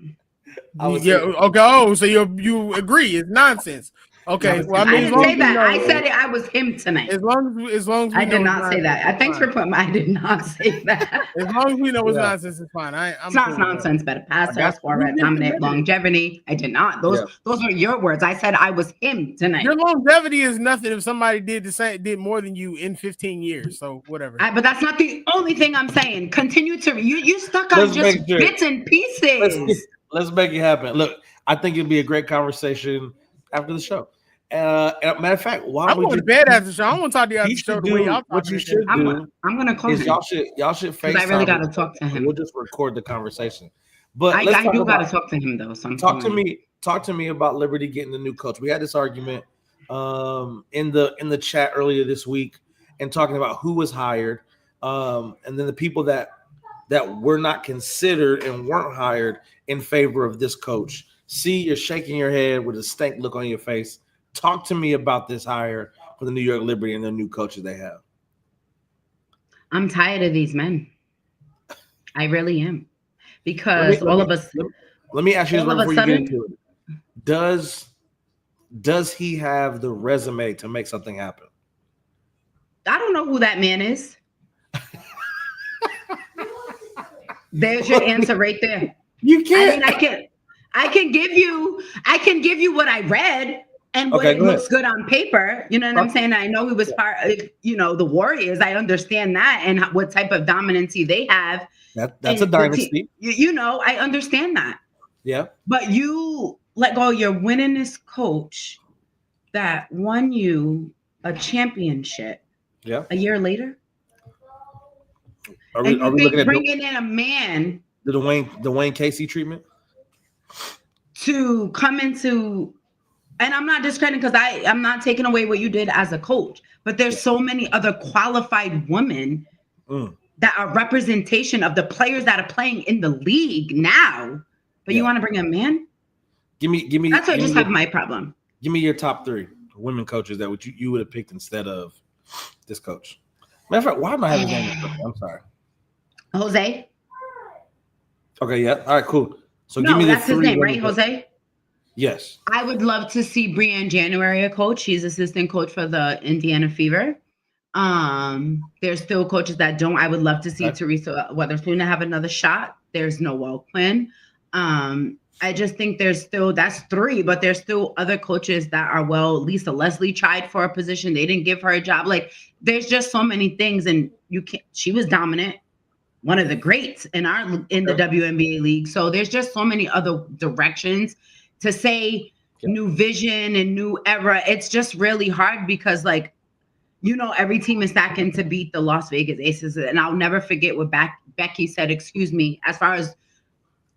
Okay. Oh, so you agree it's nonsense. Okay. Well, I mean, I as didn't long say as we that. know, I said it. I was him tonight. as long as we I know did it's not say nonsense, that. it's Thanks for fine. putting. I did not say that. As long as we know it's Yeah. nonsense, it's fine. It's I'm not cool with that. nonsense. Better passer, got you. scorer, You just dominant, admitted it. longevity. I did not. Those are your words. I said I was him tonight. Your longevity is nothing if somebody did more than you in 15 years. So whatever. But that's not the only thing I'm saying. Continue to you stuck on Let's just make sure. bits and pieces. Let's make it happen. Look, I think it'd be a great conversation after the show. Matter of fact, why I'm don't we going to just bed after the show. I don't want to talk to you after he the show should the way do y'all what talking you to should do I'm gonna call is him. y'all should FaceTime. I really gotta talk to him. We'll just record the conversation. But I do gotta talk to him though. So talk to me about Liberty getting the new coach. We had this argument in the chat earlier this week and talking about who was hired, and then the people that were not considered and weren't hired in favor of this coach. See, you're shaking your head with a stank look on your face. Talk to me about this hire for the New York Liberty and the new coaches they have. I'm tired of these men. I really am. Because all of us. Let me ask you this all of before a you get sudden, into it. Does he have the resume to make something happen? I don't know who that man is. There's your answer right there. You can't. I mean, I can give you what I read and what it looks good on paper. You know what I'm saying? I know he was part of, the Warriors. I understand that and what type of dominancy they have. That's a dynasty. I understand that. Yeah. But you let go of your winningest coach that won you a championship. Yeah. A year later. Are we looking at bringing in a man, the Dwayne Casey treatment to come into, and I'm not discrediting because I'm not taking away what you did as a coach, but there's so many other qualified women that are representation of the players that are playing in the league now. But you want to bring a man? Give me. That's what I just have my problem. Give me your top 3 women coaches that you would have picked instead of this coach. Matter of fact, why am I having his name? I'm sorry. Jose. Okay, yeah. All right, cool. So no, give me that's his name, right? Coaches. Jose? Yes. I would love to see Brianne January a coach. She's assistant coach for the Indiana Fever. There's still coaches that don't. I would love to see Teresa Weatherspoon have another shot. There's Noelle Quinn. I just think that's 3, but there's still other coaches that are Lisa Leslie tried for a position. They didn't give her a job. Like there's just so many things, and she was dominant, one of the greats in the WNBA league. So there's just so many other directions to say new vision and new era. It's just really hard because every team is stacking to beat the Las Vegas Aces. And I'll never forget what Becky said, as far as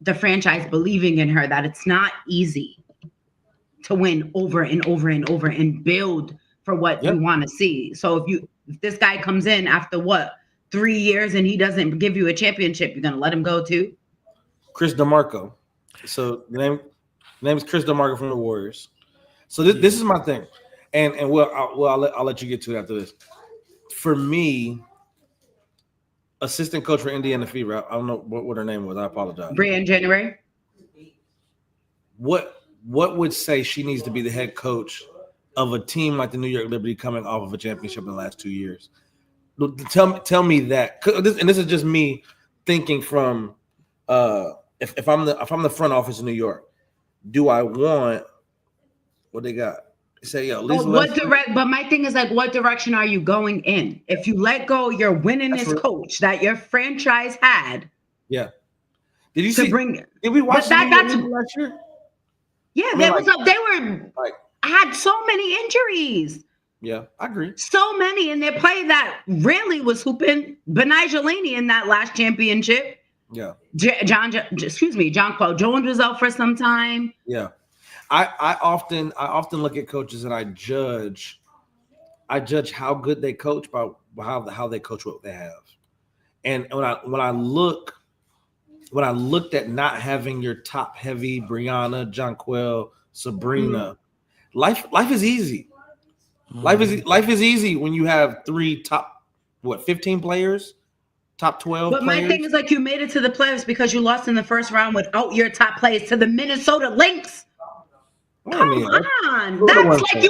the franchise believing in her, that it's not easy to win over and over and over and build for what you want to see. So if this guy comes in after 3 years and he doesn't give you a championship, you're going to let him go too? Chris DeMarco. So the name is Chris DeMarco from the Warriors. So this is my thing. And I'll let you get to it after this. For me, assistant coach for Indiana Fever. I don't know what her name was. I apologize. Brianne January. What would say she needs to be the head coach of a team like the New York Liberty coming off of a championship in the last 2 years? Tell me that. And this is just me thinking from if I'm the front office in New York, do I want what they got? Say, yo, but my thing is what direction are you going in? If you let go your winningest coach that your franchise had, did you see? Did we watch that last year? Yeah, they were had so many injuries. Yeah, I agree. So many, and they play that really was hooping Benijah Laney in that last championship. Yeah, John Quell Jones was out for some time. Yeah. I often look at coaches and I judge how good they coach by how they coach what they have. And when I looked at not having your top heavy Brianna, Jonquel, Sabrina, life is easy. Life is easy when you have 3 top 15 players top 12 But players. my thing is, like, you made it to the playoffs because you lost in the first round without your top players to the Minnesota Lynx. Come on, that's like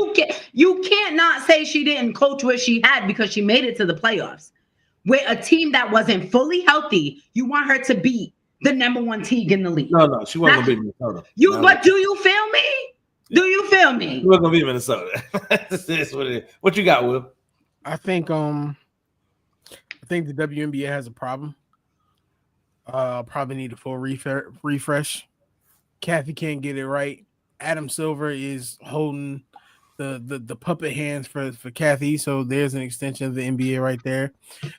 you can't not say she didn't coach what she had because she made it to the playoffs with a team that wasn't fully healthy. You want her to beat the number one team in the league. No, she wasn't gonna beat Minnesota. But do you feel me? Do you feel me? She wasn't gonna beat Minnesota. That's what it is. What you got, Will? I think the WNBA has a problem. Probably need a full refresh. Kathy can't get it right. Adam Silver is holding the puppet hands for Kathy, so there's an extension of the NBA right there.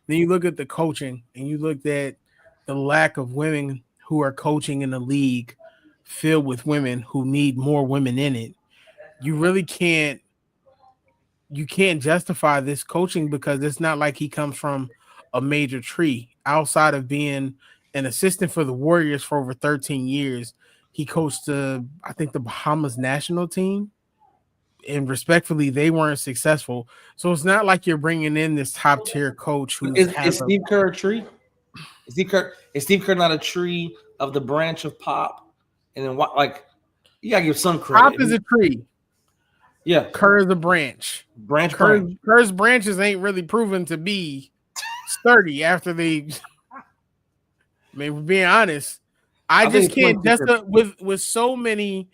Then you look at the coaching, and you looked at the lack of women who are coaching in a league filled with women who need more women in it. You really can't justify this coaching because it's not like he comes from a major tree. Outside of being an assistant for the Warriors for over 13 years, he coached I think the Bahamas national team, and respectfully, they weren't successful. So it's not like you're bringing in this top tier coach who is Steve Kerr a tree? Is Steve Kerr not a tree of the branch of Pop? And then what? Like, you gotta give some credit. Pop is a tree. Yeah, Kerr is a branch. Kerr's branches ain't really proven to be sturdy after they. I mean, we're being honest. I just can't with so many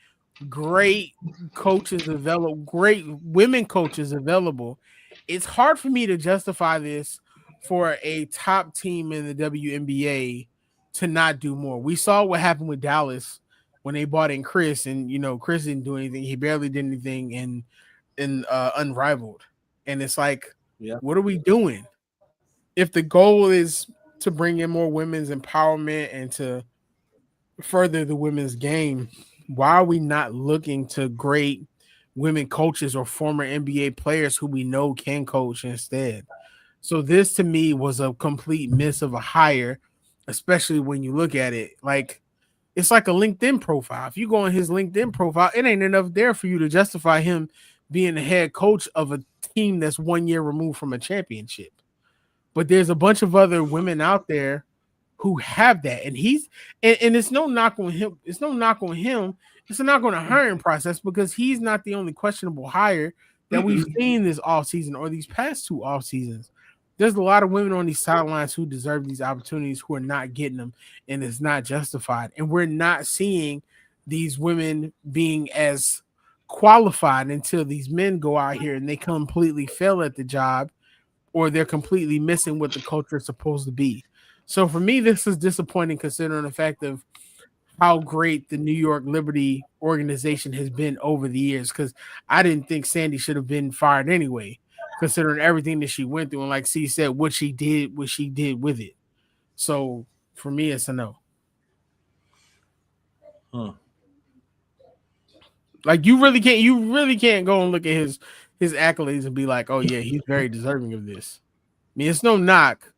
great coaches available, great women coaches available. It's hard for me to justify this for a top team in the WNBA to not do more. We saw what happened with Dallas when they bought in Chris, and Chris didn't do anything. He barely did anything in Unrivaled. And it's like, what are we doing? If the goal is to bring in more women's empowerment and to further the women's game, why are we not looking to great women coaches or former NBA players who we know can coach instead? So this to me was a complete miss of a hire, especially when you look at it. Like, it's like a LinkedIn profile. If you go on his LinkedIn profile, it ain't enough there for you to justify him being the head coach of a team that's 1 year removed from a championship. But there's a bunch of other women out there who have that, and it's no knock on him. It's no knock on him. It's a knock on the hiring process because he's not the only questionable hire that we've seen this offseason or these past two off seasons. There's a lot of women on these sidelines who deserve these opportunities who are not getting them, and it's not justified. And we're not seeing these women being as qualified until these men go out here and they completely fail at the job, or they're completely missing what the culture is supposed to be. So for me, this is disappointing considering the fact of how great the New York Liberty organization has been over the years, because I didn't think Sandy should have been fired anyway, considering everything that she went through. And like C said, what she did with it. So for me, it's a no. Like you really can't go and look at his accolades and be like, oh yeah, he's very deserving of this. I mean, it's no knock.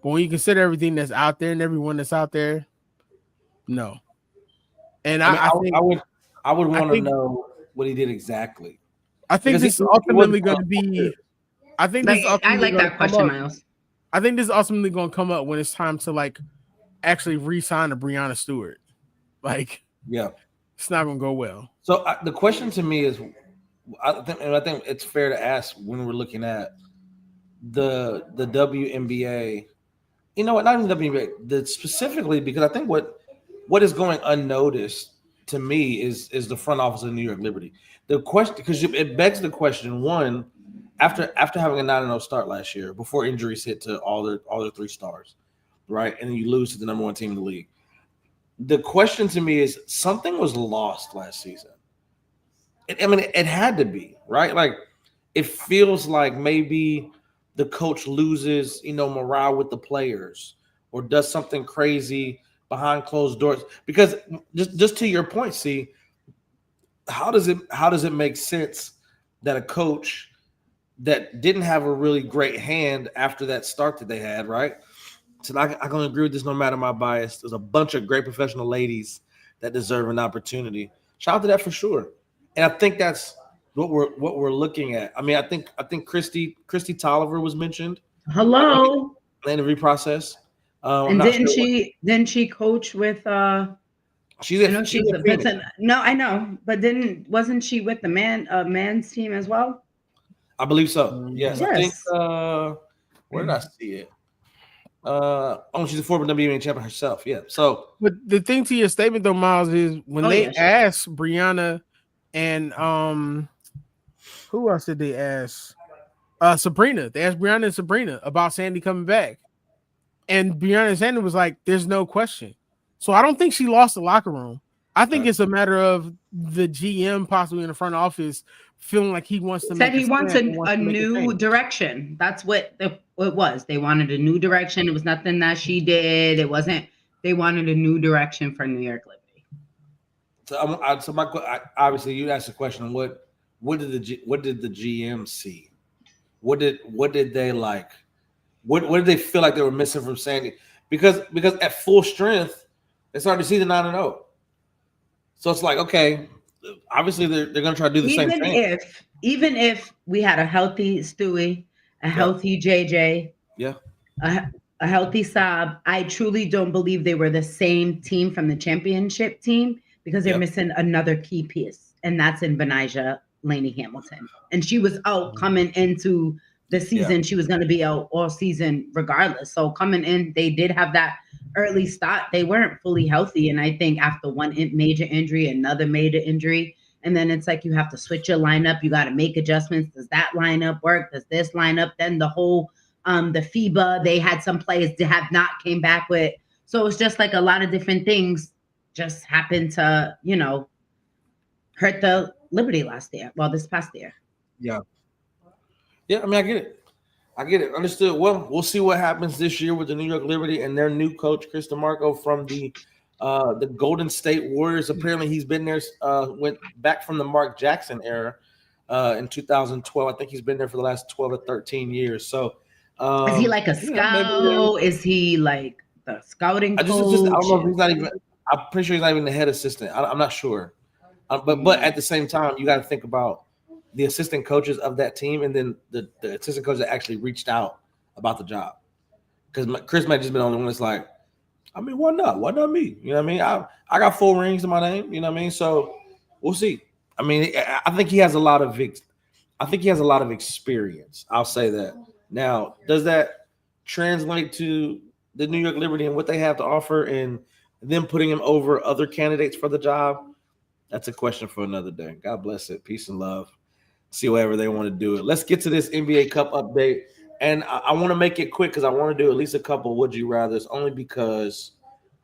But when you consider everything that's out there and everyone that's out there, no. And I would want to know what he did exactly. I think this is ultimately going to be. I think this. I like that question, Miles. I think this is ultimately going to come up when it's time to like actually re-sign to Breonna Stewart. Like, it's not going to go well. So the question to me is, I think it's fair to ask when we're looking at the WNBA. You know what? Not even WNBA. Specifically because I think what is going unnoticed to me is the front office of New York Liberty. The question, because it begs the question: one, after having a 9-0 start last year, before injuries hit to all their 3 stars, right, and then you lose to the number 1 team in the league. The question to me is something was lost last season. It had to be, right? Like, it feels like maybe the coach loses, morale with the players or does something crazy behind closed doors. Because just to your point, see, how does it make sense that a coach that didn't have a really great hand after that start that they had, right? So I can agree with this no matter my bias. There's a bunch of great professional ladies that deserve an opportunity. Shout out to that for sure. And I think that's what we're looking at. I mean, I think Christy Tolliver was mentioned. Hello. In the interview process. And didn't she coach with She's I know she's a person. No, I know, but wasn't she with the man's team as well? I believe so. Yes, I think. Yes. Where did I see it? She's a former WNBA champion herself. Yeah. So, but the thing to your statement though, Miles, is when they asked Brianna and who else did they ask? Sabrina. They asked Brianna and Sabrina about Sandy coming back, and Brianna and Sandy was like, "There's no question." So I don't think she lost the locker room. I think it's a matter of the GM possibly in the front office feeling like he wants to. Said he wants a new direction. That's what it was. They wanted a new direction. It was nothing that she did. It wasn't. They wanted a new direction for New York Liberty. So, obviously you asked the question: what did the GM see? What did they like? What did they feel like they were missing from Sandy? Because at full strength, they started to see the 9-0. So it's like, okay, obviously they're going to try to do the same thing. Even if we had a healthy Stewie, a healthy JJ, a healthy Saab, I truly don't believe they were the same team from the championship team because they're missing another key piece, and that's in Benijah Laney Hamilton. And she was out coming into the season. She was going to be out all season regardless. So coming in, they did have that early start. They weren't fully healthy. And I think after one major injury, another major injury, and then it's like you have to switch your lineup. You got to make adjustments. Does that lineup work? Does this lineup? Then the whole the FIBA, they had some players that have not came back with. So it's just like a lot of different things just happened to, hurt the Liberty last year. Well, this past year. Yeah. Yeah, I mean, I get it. Understood. Well, we'll see what happens this year with the New York Liberty and their new coach, Chris DeMarco, from the Golden State Warriors. Apparently, he's been there, went back from the Mark Jackson era in 2012. I think he's been there for the last 12 or 13 years. So, is he like a scout? Is he like the scouting coach? I don't know if he's not even. I'm pretty sure he's not even the head assistant. I'm not sure. But at the same time, you got to think about the assistant coaches of that team, and then the assistant coach that actually reached out about the job. Because Chris might just been on the one that's like, I mean, why not? Why not me? You know what I mean? I got 4 rings in my name. You know what I mean? So we'll see. I mean, I think he has a lot of experience. I'll say that. Now, does that translate to the New York Liberty and what they have to offer, and them putting him over other candidates for the job? That's a question for another day. God bless it. Peace and love. See whatever they want to do it. Let's get to this NBA Cup update. And I want to make it quick because I want to do at least a couple would you rathers, only because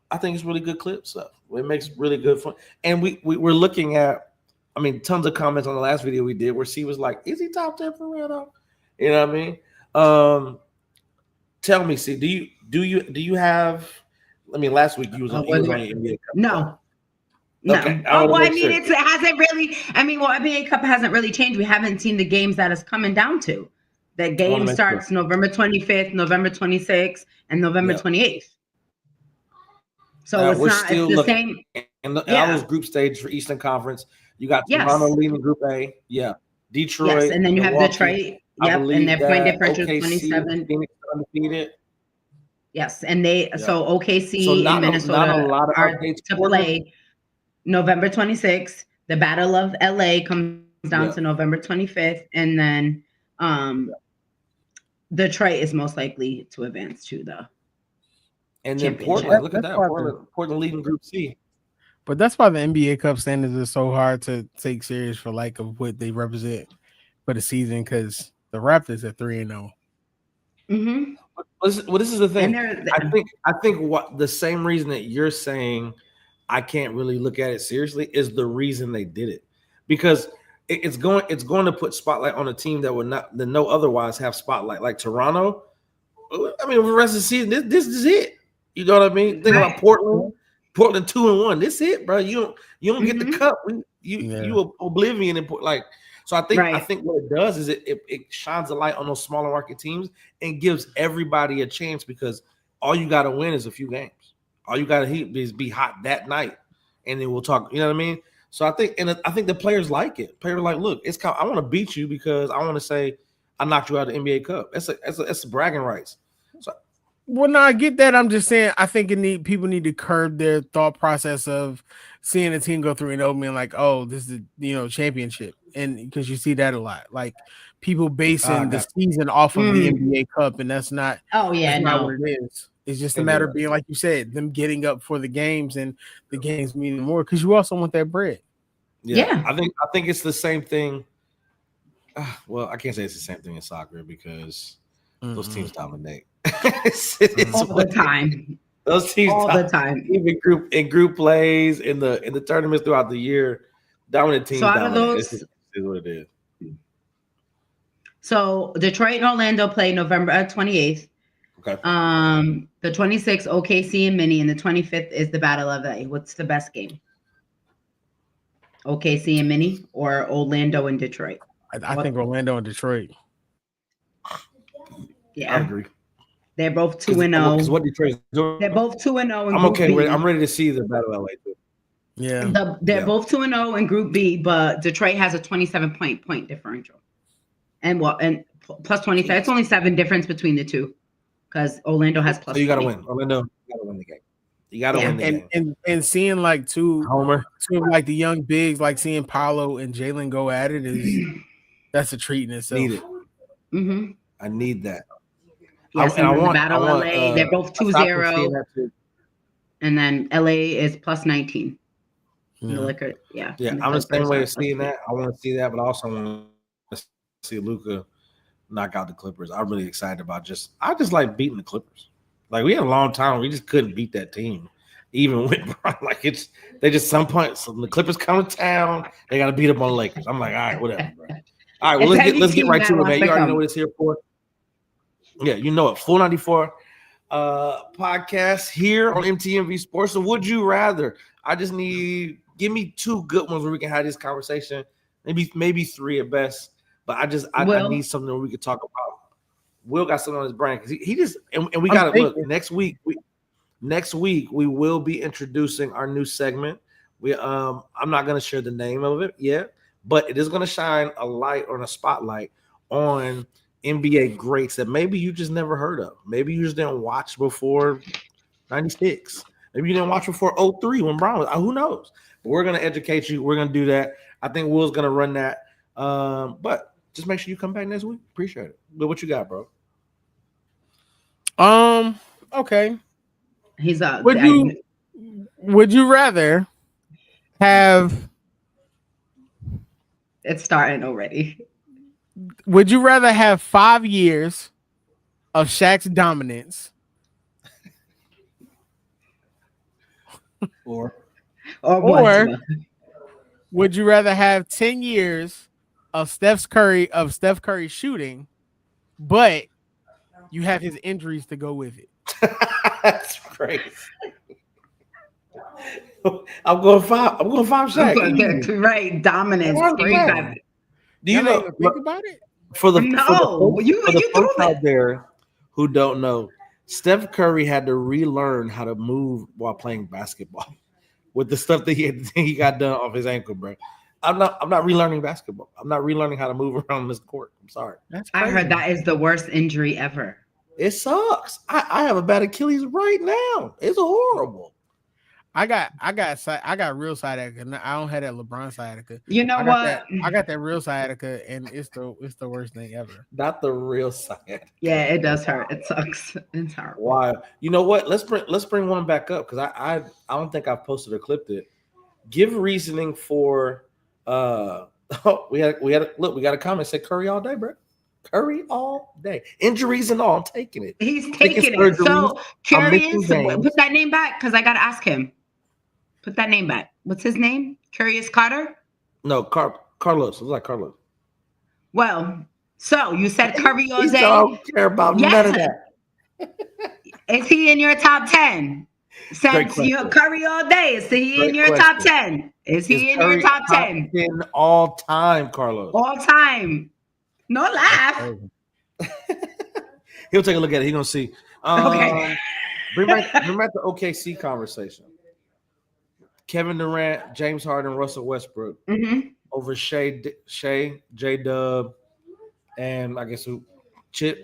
I think it's really good clip stuff. It makes really good fun. And we're looking at, I mean, tons of comments on the last video we did where she was like, is he top 10 for real though? You know what I mean? Tell me, see, do you have, I mean, last week you was on your NBA Cup. No. No. Okay. It hasn't really. NBA Cup hasn't really changed. We haven't seen the games that it's coming down to. The game starts November 25th, November 26th, and November 28th. So it's the same. And all those group stage for Eastern Conference. You got Toronto leading Group A. Yeah. Detroit. Yes, and then you have Detroit. Yep, and their point differential is 27. Phoenix undefeated. Yes, and so OKC and Minnesota are to play November 26th. The Battle of LA comes down to November 25th, and then Detroit is most likely to advance to the and then Portland. Look at that. Portland leading Group C. But that's why the NBA Cup standards are so hard to take serious for like of what they represent for the season, because the Raptors are 3-0. Mm-hmm. Well, this is the thing. I think what the same reason that you're saying I can't really look at it seriously is the reason they did it, because it's going to put spotlight on a team that would not otherwise have spotlight, like Toronto. I mean, for the rest of the season, this is it. You know what I mean? Think about Portland 2-1. This is it, bro. You don't get the cup. You oblivion and like. So I think what it does is it shines a light on those smaller market teams and gives everybody a chance, because all you got to win is a few games. All you got to is be hot that night, and then we'll talk. You know what I mean? So I think the players like it. Players are like, look, I want to beat you because I want to say I knocked you out of the NBA Cup. That's bragging rights. So Well, no, I get that. I'm just saying I think people need to curb their thought process of seeing a team go through an opening like, oh, this is championship, and because you see that a lot, like people basing the season off of the NBA Cup, and that's not. Oh yeah, that's not no. what it is. It's just a matter of being, like you said, them getting up for the games and the games meaning more because you also want that bread. Yeah. I think it's the same thing. Well, I can't say it's the same thing in soccer because those teams dominate. it's all the time. Those teams all the time. Even group plays in the tournaments throughout the year. Dominant teams. So out dominate. of those, is what it is. So Detroit and Orlando play November 28th. Okay. The 26th, OKC and Mini, and the 25th is the Battle of LA. What's the best game? OKC and Mini or Orlando and Detroit? I think Orlando and Detroit. Yeah, I agree. They're both 2-0. Because what Detroit's doing, they're both 2-0. I'm okay. I'm ready to see the Battle of LA too. Yeah, they're both 2-0 in Group B, but Detroit has a 27 point differential, and plus 25. It's only 7 difference between the two, because Orlando has plus. So you got to win. Orlando, you got to win the game. You got to win the game. And seeing like two of like the young bigs, like seeing Paolo and Jalen go at it that's a treat in itself. Need it. Mm-hmm. I need that. Yes, and I want Battle of LA. They're both 2-0, and then LA is plus 19. Yeah. The liquor, yeah. I'm the same way of seeing that. I want to see that, but I also want to see Luka knock out the Clippers. I'm really excited about I just like beating the Clippers. Like we had a long time, we just couldn't beat that team, even with like they just some point. So the Clippers come to town, they got to beat up on the Lakers. I'm like, all right, whatever, bro. All right, well let's get right to it, man. You already know what it's here for. Yeah, you know it. Full 94 podcast here on MTMV Sports. So would you rather? I just give me 2 good ones where we can have this conversation. Maybe 3 at best. But I need something where we could talk about. Will got something on his brain because he just and we got to look next week. Next week we will be introducing our new segment. I'm not going to share the name of it yet, but it is going to shine a light or a spotlight on NBA greats that maybe you just never heard of. Maybe you just didn't watch before 96. Maybe you didn't watch before 03 when Brown was. Who knows? But we're going to educate you. We're going to do that. I think Will's going to run that. But just make sure you come back next week. Appreciate it. But what you got, bro? Okay. He's Would you rather have? It's starting already. Would you rather have 5 years of Shaq's dominance, or would you rather have 10 years of Steph Curry shooting, but you have his injuries to go with it? That's crazy. I'm going 5. I'm going 5 Shaq. Right, dominance. Do you know? Think about it. For the folks out there who don't know, Steph Curry had to relearn how to move while playing basketball with the stuff that he got done off his ankle, bro. I'm not relearning basketball. I'm not relearning how to move around this court. I'm sorry. I heard that is the worst injury ever. It sucks. I have a bad Achilles right now. It's horrible. I got real sciatica. I don't have that LeBron sciatica. You know what? I got that real sciatica, and it's the worst thing ever. Not the real sciatica. Yeah, it does hurt. It sucks. It's horrible. Why? You know what? Let's bring one back up because I don't think I've posted or clipped it. Give reasoning for we got a comment say Curry all day, bro. Curry all day. Injuries and all. I'm taking it. He's taking it. So curious. Put that name back because I gotta ask him. Put that name back. What's his name? Curious Carter? No, Carlos. It was like Carlos. Well, so you said Curry all day. I don't care about none of that. Is he in your top 10? Since you Curry all day, is he in your top 10? Is he in your top 10? In all time, Carlos. All time. No laugh. He'll take a look at it. He's gonna see. Okay. Bring back the OKC conversation. Kevin Durant, James Harden, Russell Westbrook over Shea, J-Dub, and I guess Chet.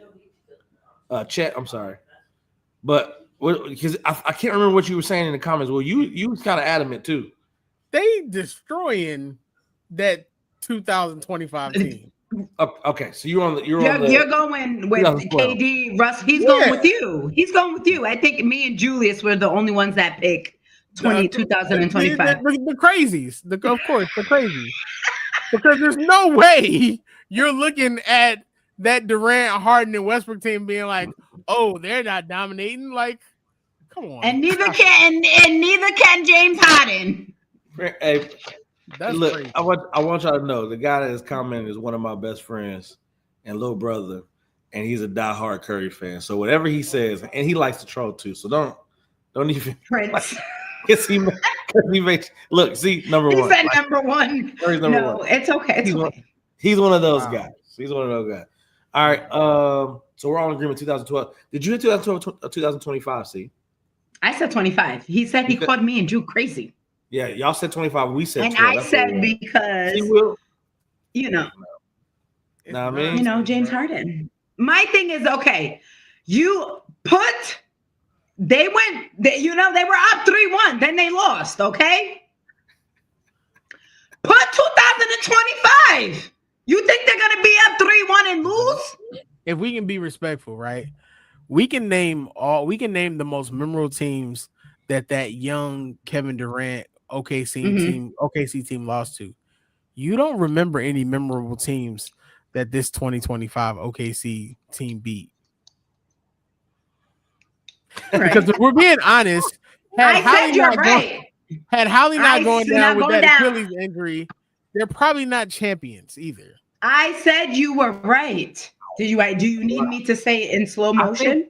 I'm sorry. But because I can't remember what you were saying in the comments. Well, you was kind of adamant too. They destroying that 2025 team. Okay, so you're going with 2012. KD, Russ. He's going with you. He's going with you. I think me and Julius were the only ones that pick 2025. The crazies, of course, the crazies. Because there's no way you're looking at that Durant, Harden, and Westbrook team being like, "Oh, they're not dominating." Like, come on. And neither can James Harden. Hey, that's look, crazy. I want y'all to know the guy that is commenting is one of my best friends and little brother, and he's a diehard Curry fan. So whatever he says, and he likes to troll too. So don't even Prince. Because he makes look. See, number one. He said number one. Curry's number one. It's okay. He's one of those guys. He's one of those guys. All right. So we're all in agreement. 2012. Did you hit 2012 2025? See, I said 25. He said he called me and Drew crazy. Yeah, y'all said 25. We said and 12. I said because you know, I mean, James Harden. My thing is okay. You put. They went. They were up 3-1. Then they lost. Okay. Put 2025. You think they're gonna be up 3-1 and lose? If we can be respectful, right? We can name the most memorable teams that young Kevin Durant OKC team lost to. You don't remember any memorable teams that this 2025 OKC team beat. Right. Because if we're being honest, had Holly not going down with that Achilles injury, they're probably not champions either. I said you were right. Do you need me to say it in slow motion?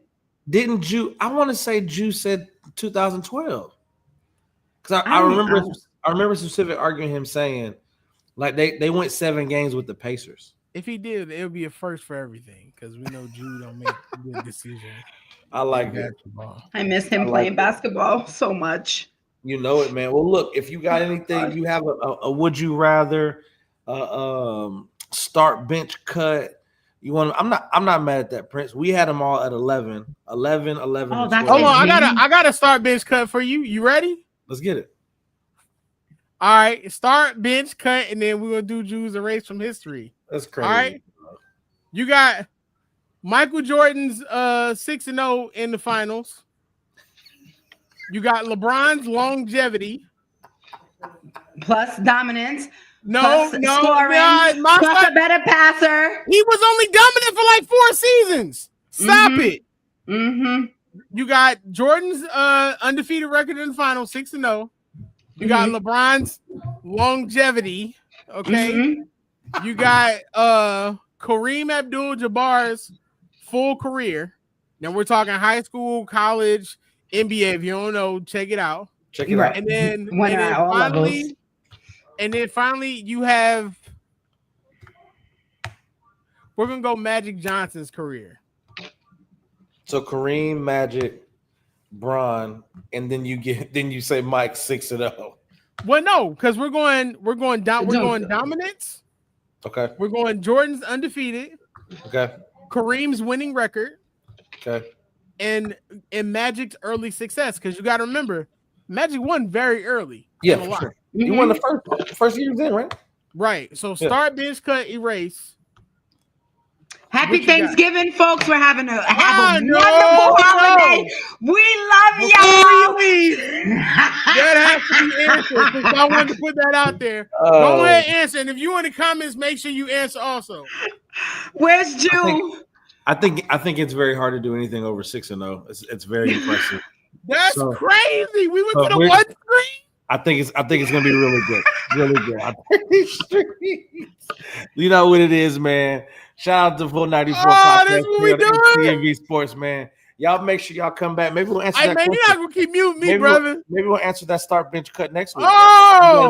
Didn't you? I want to say Ju said 2012. Because I remember specific arguing him saying like they went 7 games with the Pacers. If he did, it would be a first for everything because we know Ju don't make good decisions. I like it. I miss him playing basketball so much. You know it, man. Well, look, if you got anything, you have a would you rather start bench cut. You want? I'm not mad at that, Prince. We had them all at 11. Oh, that's hold on. I got to start bench cut for you. You ready? Let's get it. All right, start bench cut, and then we're gonna do Ju's erase from history. That's crazy. All right, you got Michael Jordan's 6-0 in the finals. You got LeBron's longevity plus dominance. Scoring, plus a better passer. He was only dominant for like 4 seasons. Stop it. Mm-hmm. You got Jordan's undefeated record in the finals, 6-0. You got LeBron's longevity. Okay. You got Kareem Abdul-Jabbar's full career. Now we're talking high school, college, NBA. If you don't know, check it out. And then finally, you have. We're gonna go Magic Johnson's career. So Kareem, Magic, Bron, and then you say Mike 6-0. Well, no, because we're going dominance. Okay. We're going Jordan's undefeated. Okay. Kareem's winning record. Okay. And Magic's early success, because you got to remember, Magic won very early. Yeah, for sure. You won the first year then, right? Right. So start, bench, cut, erase. Happy Thanksgiving, folks. We're having a wonderful holiday. We love y'all. That has to be answered. I wanted to put that out there. Go ahead and answer. And if you in the comments, make sure you answer also. Where's Ju? I think it's very hard to do anything over 6-0. It's very impressive. That's crazy. We went to the 1-3. I think it's gonna be really good. Really good. You know what it is, man. Shout out to Full 94 Podcast. That's what we doing. TNV Sports, man. Y'all make sure y'all come back. Maybe we'll answer that question. You're not gonna keep muting me, brother. Maybe we'll answer that start bench cut next week.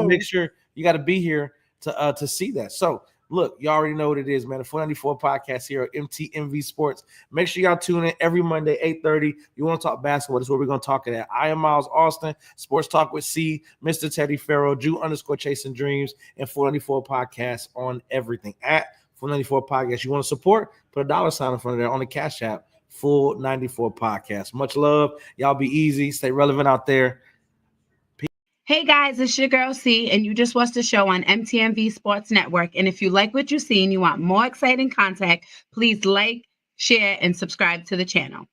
Make sure you got to be here to see that. So look, you already know what it is, man. The 494 Podcast here at MTMV Sports. Make sure y'all tune in every Monday, 8:30. You want to talk basketball? That's where we're going to talk it at. I am Miles Austin, Sports Talk with C, Mr. Teddy Farrow, Ju_Chasing Dreams, and 494 Podcast on everything at 494 Podcast. You want to support? Put a $ sign in front of there on the Cash App, Full 94 Podcast. Much love. Y'all be easy. Stay relevant out there. Hey guys, it's your girl C, and you just watched the show on MTMV Sports Network. And if you like what you see and you want more exciting content, please like, share, and subscribe to the channel.